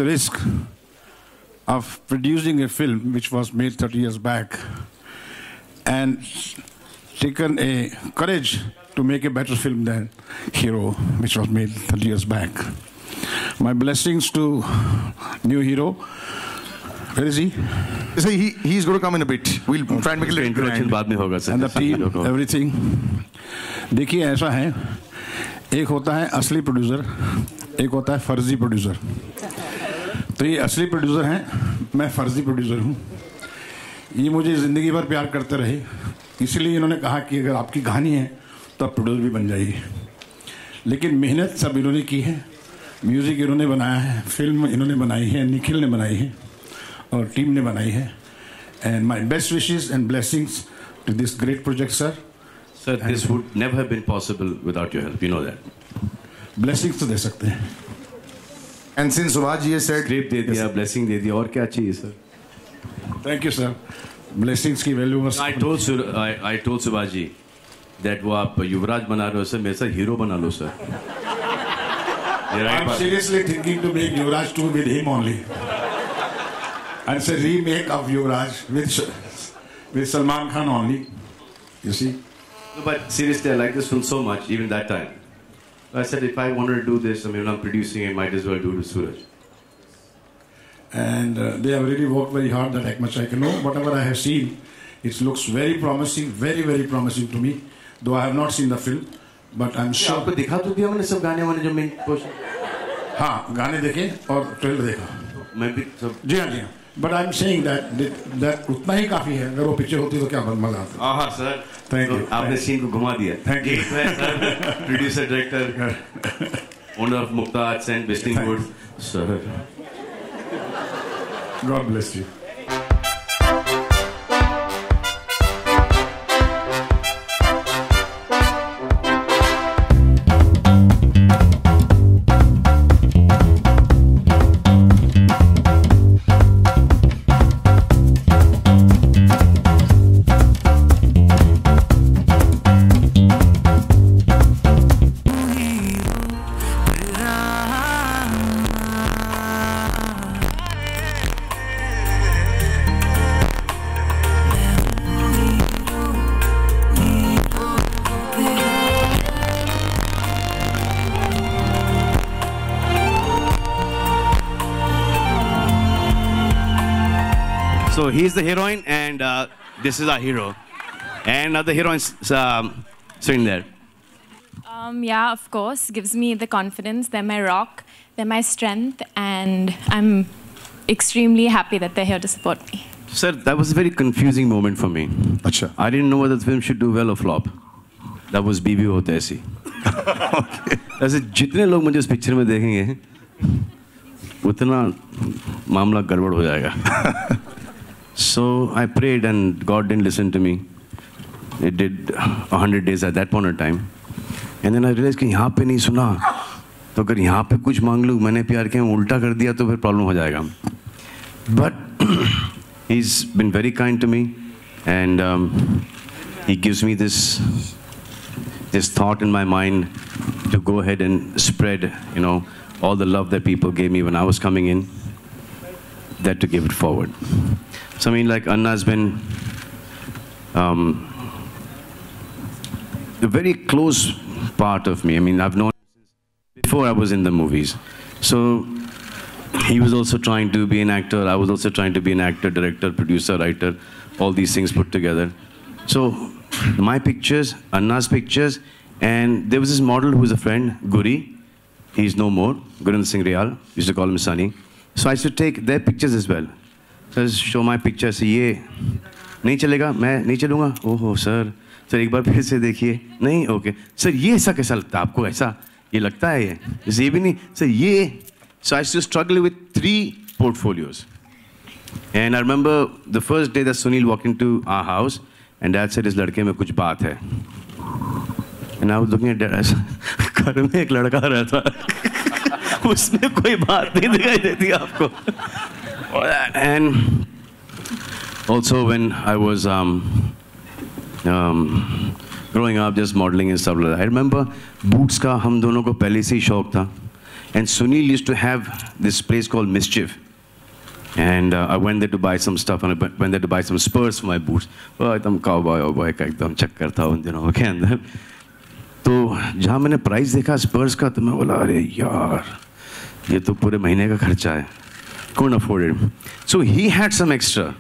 a risk of producing a film which was made 30 years back and taken a courage to make a better film than Hero, which was made 30 years back. My blessings to new hero. Where is he? So he's going to come in a bit. We'll try and make a little introduction. बाद में होगा sir. And the team, everything. देखिए ऐसा है, एक होता है असली प्रोड्यूसर, एक होता है फर्जी प्रोड्यूसर. तो ये असली प्रोड्यूसर हैं, मैं फर्जी प्रोड्यूसर हूँ. ये मुझे ज़िंदगी भर प्यार करते रहे, इसलिए इन्होंने कहा कि अगर आपकी कहानी है तो आप प्रोड्यूसर भी बन जाइए. लेकिन मेहनत सब इन्होंने की है, म्यूज़िक इन्होंने बनाया है, फिल्म इन्होंने बनाई है, निखिल ने बनाई है और टीम ने बनाई है. And my best wishes and blessings to this great project sir. Sir, this would never have been possible without your help. You know that. Blessings तो दे सकते हैं. And since Subhash ji has said, Script दे दिया, blessing दे दिया, और क्या चाहिए sir? Thank you sir. Blessings की value बस. I told Subhash ji that वो आप युवराज बना रहे हो sir, मेरे साथ हीरो बना लो sir. I'm seriously thinking to make Yuvraj 2 with him only. And it's a remake of Yuvraj with Salman Khan only. You see? No, but seriously, I like this film so much, even that time. I said, if I wanted to do this, I mean, when I'm producing it, I might as well do it with Suraj. And they have really worked very hard, that much I can know. Whatever I have seen, it looks very promising, very, very promising to me. Though I have not seen the film, but I'm sure. आपको दिखा तो दिया मैंने सब गाने वाने जो main portion. हाँ, गाने देखे और ट्रेलर देखा. मैं भी सब. जी हाँ जी हाँ. But I'm saying that उतना ही काफी है. अगर वो पिक्चर होती तो क्या मजा आता. हाँ सर. Thank you. आपने सीन को घुमा दिया. Thank you. Producer, director, owner of Mukta Arts and Whistling Wood. Sir. God bless you. So he's the heroine, and this is our hero, and the heroine's sitting there. Yeah, of course, gives me the confidence. They're my rock, they're my strength, and I'm extremely happy that they're here to support me. Sir, that was a very confusing moment for me. अच्छा. I didn't know whether the film should do well or flop. That was बीवी होते ऐसी. ऐसे जितने लोग मुझे उस picture में देखेंगे, उतना मामला गड़बड़ हो जाएगा. So I prayed and God didn't listen to me. It did 100 days at that point of time. And then I realized कि यहाँ पे नहीं सुना, तो अगर यहाँ पे कुछ मांग लूँ, मैंने प्यार किया उल्टा कर दिया तो फिर प्रॉब्लम हो जाएगा. But he's been very kind to me, and he gives me this thought in my mind to go ahead and spread, you know, all the love that people gave me when I was coming in, that to give it forward. So I mean, like Anna has been a very close part of me. I mean, I've known him since before I was in the movies. So he was also trying to be an actor. I was also trying to be an actor, director, producer, writer, all these things put together. So my pictures, Anna's pictures, and there was this model who was a friend, Guri. He's no more, Gurinder Singh Rial. Used to call him Sunny. So I used to take their pictures as well. So I show my pictures. ये नहीं चलेगा, मैं नहीं चलूँगा. ओहो sir, sir एक बार फिर से देखिए. नहीं, ओके. सर ये ऐसा कैसा लगता है आपको? ऐसा ये लगता है ये भी नहीं. सर ये. So I used to struggle with 3 portfolios. And I remember the first day that Sunil walked into our house, and Dad said, "इस लड़के में कुछ बात है." And I was looking at Dad. घर में एक लड़का रहता है, उसमें कोई बात नहीं दिखाई देती आपको. And also when I was growing up, just modeling and stuff like that, I remember boots का हम दोनों को पहले से ही शौक था. And Sunil used to have this place called Mischief. And I went there to buy some stuff, and I went there to buy some Spurs for my boots. Oh, एकदम cowboy का एकदम चक्कर था उन दिनों के अंदर. तो जहाँ मैंने प्राइस देखा स्पर्स का, तो मैं बोला अरे यार ये तो पूरे महीने का खर्चा है. Couldn't afford it. So he had some extra.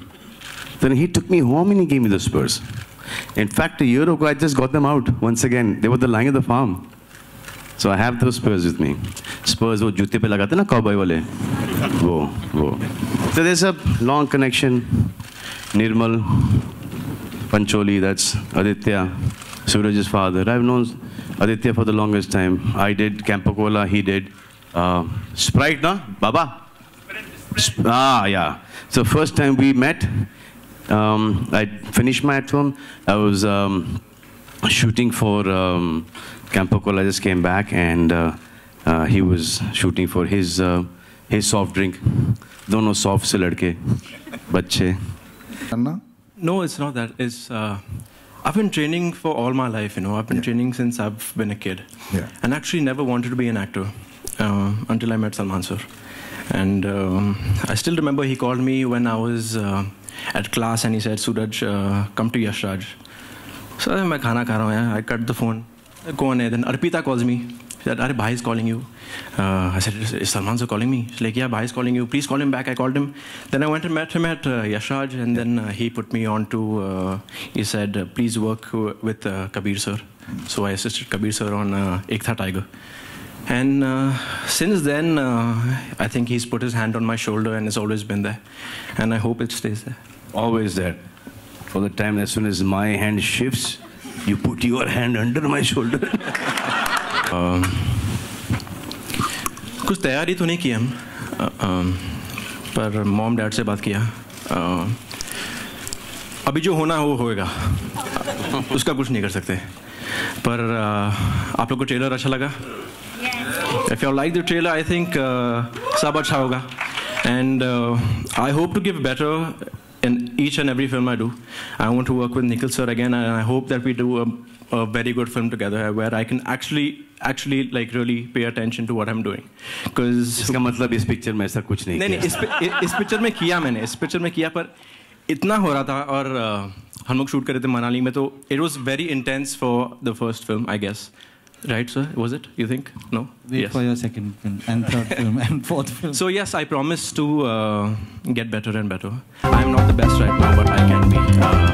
Then he took me home and he gave me the Spurs. In fact, a year ago I just got them out once again. They were the lying at the farm. So I have those Spurs with me. Spurs वो जूते पे लगाते ना cowboy वाले. वो. So there's a long connection. Nirmal, Pancholi, that's Aditya, Suraj's father. I've known Aditya for the longest time. I did Campo Cola, he did. Sprite, na? Baba? Yeah. So first time we met, I finished my film. I was shooting for Campo Cola. I just came back, and he was shooting for his soft drink. Dono soft se ladke, bachche. No, it's not that. It's I've been training for all my life. I've been training since I've been a kid, and actually never wanted to be an actor until I met Salman sir. And I still remember he called me when I was at class, and he said, "Suraj, come to Yash Raj." So I said, "Khana kha raha hu yaar." I cut the phone. Kaun hai? Then Arpita calls me. She said, "Are Bhai is calling you." I said, "Is Salman sir calling me?" She's like, "Yeah, Bhai is calling you. Please call him back." I called him. Then I went and met him at Yash Raj, and then he put me on to, he said, "Please work with Kabir sir." So I assisted Kabir sir on Ek Tha Tiger. And since then, I think he's put his hand on my shoulder and has always been there. And I hope it stays there. Always there. For the time, as soon as my hand shifts, you put your hand under my shoulder. कुछ तैयारी तो नहीं की हम, पर mom dad से बात किया. अभी जो होना है वो होएगा, उसका कुछ नहीं कर सकते. पर आप लोग को ट्रेलर अच्छा लगा? If you like the trailer, I think सब अच्छा होगा. And I hope to give better in each and every film I do. I want to work with Nikhil sir again, and I hope that we do a very good film together where I can actually like really pay attention to what I'm doing. Because इसका मतलब इस picture में ऐसा कुछ नहीं किया. नहीं, इस पिक्चर में किया मैंने. इस पिक्चर में किया, पर इतना हो रहा था, और हम लोग शूट कर रहे थे मनाली में, तो it was very intense for the first film, I guess. Right, sir? Was it? You think? No? Wait for your second film and third film and fourth film. So yes, I promise to get better and better. I'm not the best right now, but I can be.